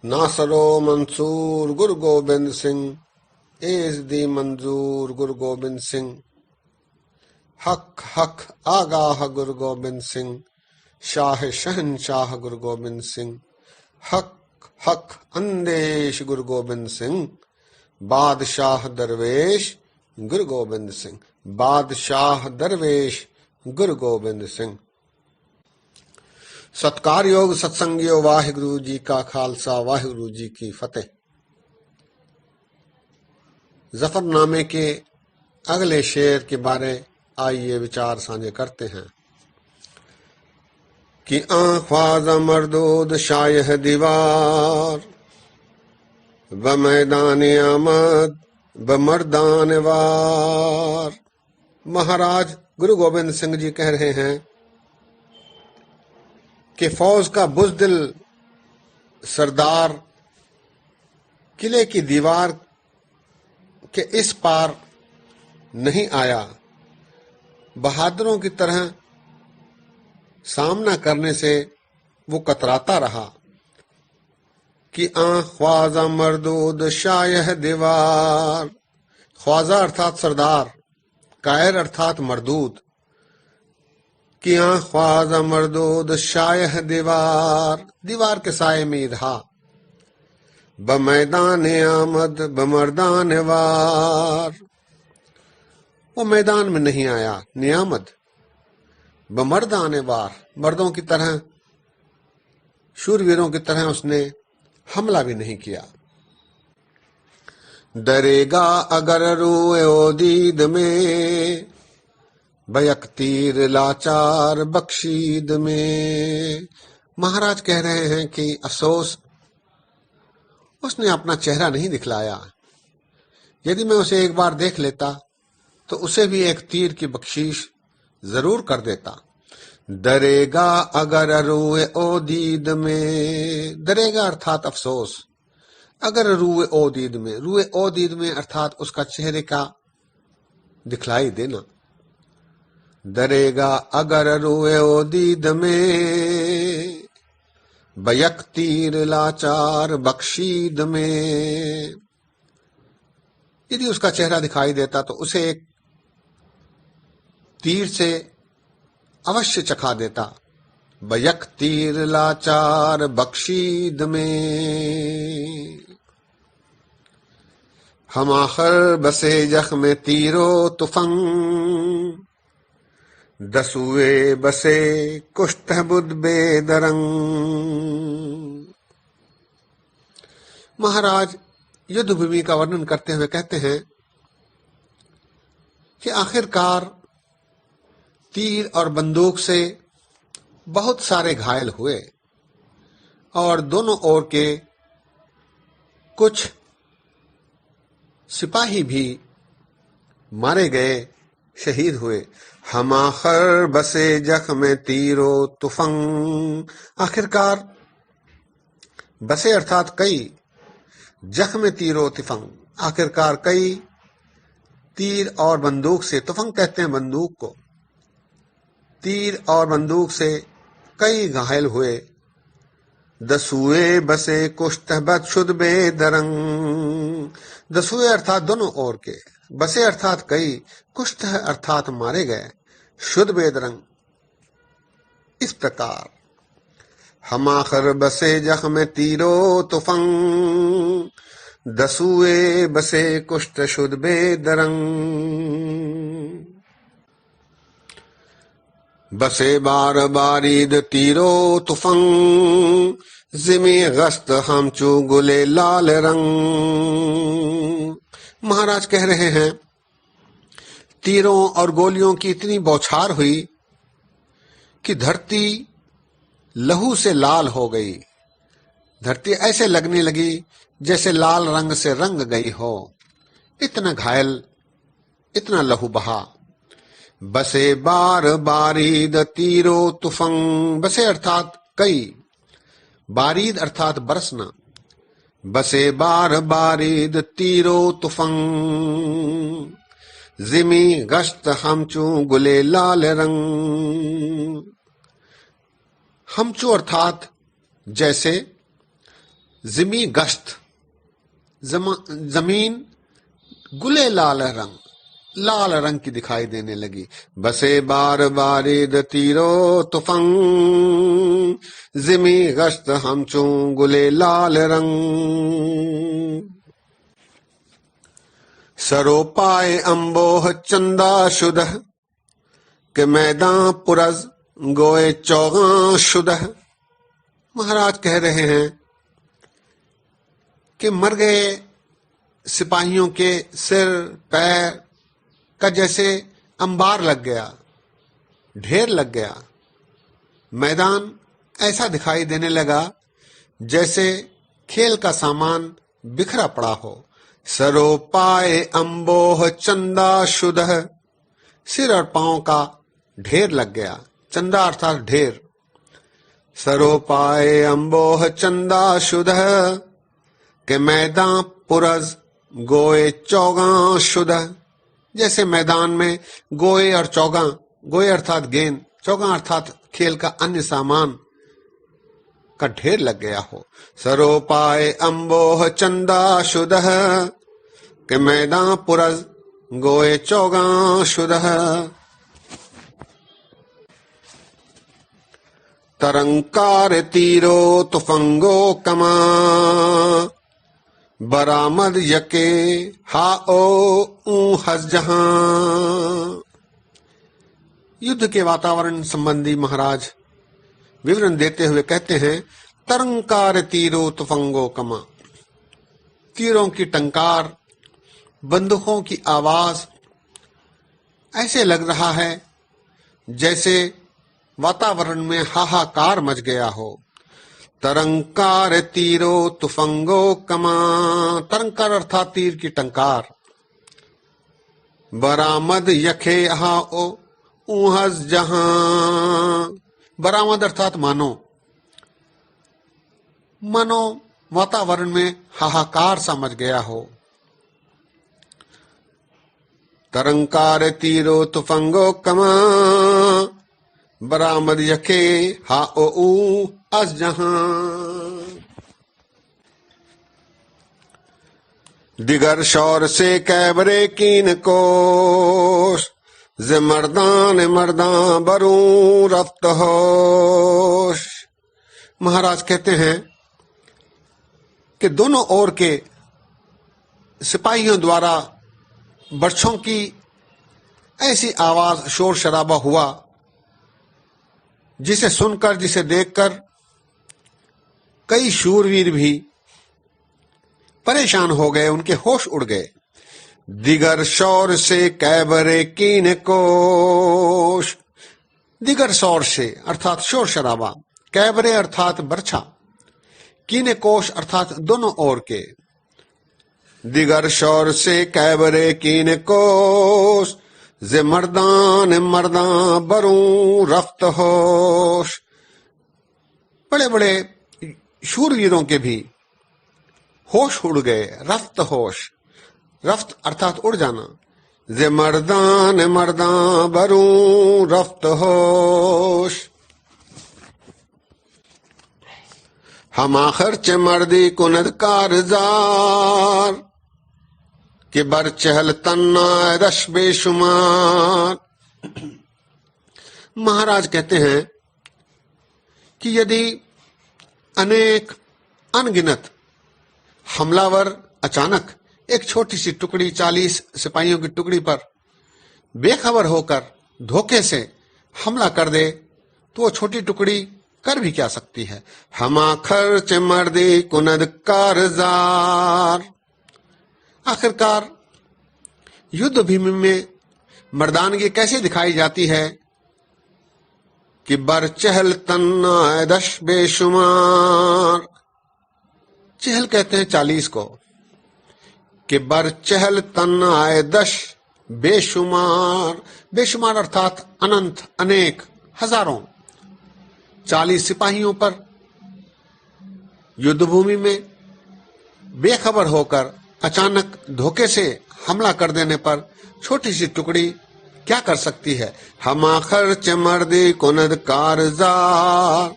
नासरो Mansoor Guru Gobind Singh, as the मंजूर गुरु गोबिंद सिंह। हक हक आगाह गुरु गोबिंद सिंह, शाह शहनशाह गुरु गोबिंद सिंह। हक हक अंदेश गुरु गोबिंद सिंह, बादशाह दरवेश गुरु गोबिंद सिंह। बादशाह दरवेश गुरु गोबिंद सिंह। सत्कारयोग सत्संगियो, वाहिगुरु जी का खालसा वाहिगुरु जी की फतेह। जफरनामे के अगले शेर के बारे आइए विचार साझे करते हैं कि ख्वाज मरदूद शायह दीवार, ब मैदान आमद ब मर्दान वार। महाराज गुरु गोबिंद सिंह जी कह रहे हैं कि फौज का बुज़दिल सरदार किले की दीवार के इस पार नहीं आया, बहादुरों की तरह सामना करने से वो कतराता रहा कि ख्वाजा मरदूद शायह दीवार। ख्वाजा अर्थात सरदार, कायर अर्थात मरदूद। कि ख्वाजा मरदूद शायह दीवार, दीवार के साये में रहा। ब मैदान आमद ब मर्दान वार, वो मैदान में नहीं आया नियामद। ब मर्दान वार, मर्दों की तरह शूरवीरों की तरह उसने हमला भी नहीं किया। डरेगा अगर रूए ओ दीद में, बयक तीर लाचार बख्शीद में। महाराज कह रहे हैं कि अफसोस उसने अपना चेहरा नहीं दिखलाया। यदि मैं उसे एक बार देख लेता तो उसे भी एक तीर की बख्शीश जरूर कर देता। डरेगा अगर रूए ओ दीद में, डरेगा अर्थात अफसोस, अगर रूए ओ दीद में, रूए ओ दीद में अर्थात उसका चेहरे का दिखलाई देना। डरेगा अगर रूए ओ दीद में, बयक तीर लाचार बख्शीद में। यदि उसका चेहरा दिखाई देता तो उसे एक तीर से अवश्य चखा देता। बयक तीर लाचार बख्शीद में। हम आखिर बसे जख्म तीरो तुफंग, दसुए बसे कुष्ठबुद बेदरंग। महाराज युद्ध भूमि का वर्णन करते हुए कहते हैं कि आखिरकार तीर और बंदूक से बहुत सारे घायल हुए और दोनों ओर के कुछ सिपाही भी मारे गए, शहीद हुए। हम आखिर बसे जख्म तीरो तुफंग, आखिरकार बसे अर्थात कई, जख्म तीरो तुफंग, आखिरकार कई तीर और बंदूक से, तुफंग कहते हैं बंदूक को, तीर और बंदूक से कई घायल हुए। दसुए बसे कुष्ठबद शुद बेदरंग, दसुए अर्थात दोनों ओर के, बसे अर्थात कई, कुष्ठ अर्थात मारे गए, शुद बेदरंग। इस प्रकार हम आखिर बसे जख्म तीरो तुफंग, दसुए बसे कुष्ठ शुद बेदरंग। बसे बार बारीद तीरो तुफंग, जिमी गस्त हमचू गुले लाल रंग। महाराज कह रहे हैं तीरों और गोलियों की इतनी बौछार हुई कि धरती लहू से लाल हो गई। धरती ऐसे लगने लगी जैसे लाल रंग से रंग गई हो, इतना घायल, इतना लहू बहा। बसे बार बारीद तीरो तुफंग, बसे अर्थात कई, बारीद अर्थात बरसना। बसे बार बारीद तीरो तुफंग, जिमी गश्त हमचू गुले लाल रंग। हमचू अर्थात जैसे, जिमी गश्त, जमीन गुले लाल रंग की दिखाई देने लगी। बसे बार बारिद तीरो तुफंग, जिमी गश्त हमचू गुले लाल रंग। सरो पाए अम्बोह चंदा शुदह, के मैदान पुरज गोए चौगा शुदह। महाराज कह रहे हैं कि मर गए सिपाहियों के सिर पैर का जैसे अंबार लग गया, ढेर लग गया। मैदान ऐसा दिखाई देने लगा जैसे खेल का सामान बिखरा पड़ा हो। सरो पाए अम्बोह चंदा शुदह, सिर और पांव का ढेर लग गया। चंदा अर्थात ढेर। सरो पाए अम्बोह चंदा शुदह, के मैदान पुरज गोए चौगा शुदह। जैसे मैदान में गोए और चौगा, गोए अर्थात गेंद, चौगा अर्थात खेल का अन्य सामान का ढेर लग गया हो। सरो पाए अम्बोह चंदा शुदह, के मैदान पुरज गोए चौगा शुदह। तरंकार तीरो तुफंगो कमा, बरामद यके हाओ हस जहां। युद्ध के वातावरण संबंधी महाराज विवरण देते हुए कहते हैं, तरंकार तीरो तुफंगो कमा। तीरों की टंकार, बंदूकों की आवाज, ऐसे लग रहा है जैसे वातावरण में हाहाकार मच गया हो। तरंकार तीरो तुफंगो कमा, तरंकार अर्थात तीर की टंकार। बरामद यखे हाओ ऊहस जहां, बरामद अर्थात मानो वातावरण में हाहाकार सा मच गया हो। तरंकार तीरो तुफंगो कमा, बरामद यखे हाओ अस जहां। दिगर शौर से कैबरे कीन कोश, जे मर्दान बरू रफ्त होश। महाराज कहते हैं कि दोनों ओर के सिपाहियों द्वारा बर्छों की ऐसी आवाज, शोर शराबा हुआ जिसे सुनकर, जिसे देखकर कई शूरवीर भी परेशान हो गए, उनके होश उड़ गए। दिगर शौर से कैबरे कीन कोश, दिगर शौर से अर्थात शोर शराबा, कैबरे अर्थात बर्छा, कीने कोश अर्थात दोनों ओर के। दिगर शौर से कैबरे कीन कोश, जे मर्दान बरू रफ्त होश। बड़े बड़े शूरवीरों के भी होश उड़ गए। रफ्त होश, रफ्त अर्थात उड़ जाना। जे मर्दान बरू रफ्त होश। हम आखिर च मर्दी कुनद कारजार, कि बर चहल तन्ना रश बेशुमार। महाराज कहते हैं कि यदि अनेक अनगिनत हमलावर अचानक एक छोटी सी टुकड़ी, 40 सिपाहियों की टुकड़ी पर बेखबर होकर धोखे से हमला कर दे, तो वो छोटी टुकड़ी कर भी क्या सकती है। हमा खर्च मर्दी कुनद कारजार। आखिरकार युद्ध भूमि में मर्दानगी कैसे दिखाई जाती है कि बर चहल तन्ना दश बेशुमार। चहल कहते हैं 40 को, कि बर चहल तन्ना दश बेशुमार। बेशुमार अर्थात अनंत, अनेक, हजारों। 40 सिपाहियों पर युद्ध भूमि में बेखबर होकर अचानक धोखे से हमला कर देने पर छोटी सी टुकड़ी क्या कर सकती है। हम आखिर च मर्दी कुनद कारजार,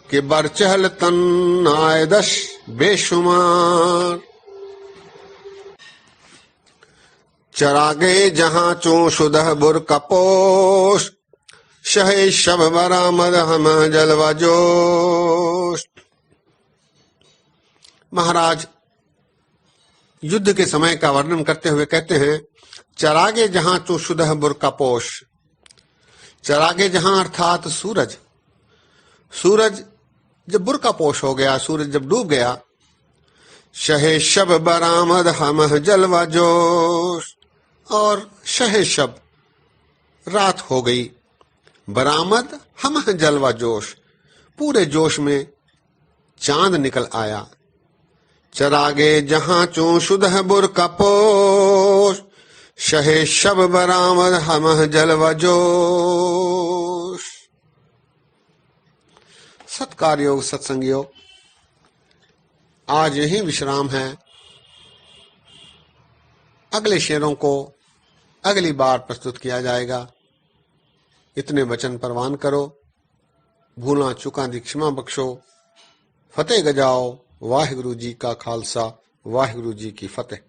के बर चहल तन आय दश बेशुमार। चरागे जहां चो सुदह बुर कपोश, शहे शब बरामद हम जलवा जोश। महाराज युद्ध के समय का वर्णन करते हुए कहते हैं, चरागे जहां चो सुदह बुर कपोश। चरागे जहां अर्थात सूरज, सूरज जब बुरका पोश हो गया, सूरज जब डूब गया। शहे शब बरामद हम जलवा जोश, और शहे शब रात हो गई, बरामद हम जलवा जोश, पूरे जोश में चांद निकल आया। चरागे जहां चो सुदह बुरका पोश, शहे शब बरामद हम जलवा जोश। सत्कार योग, सत्संग योग, आज यही विश्राम है। अगले शेरों को अगली बार प्रस्तुत किया जाएगा। इतने वचन परवान करो, भूला चुका दी क्षमा बख्शो। फतेह गजाओ। वाहिगुरु जी का खालसा, वाहिगुरु जी की फतेह।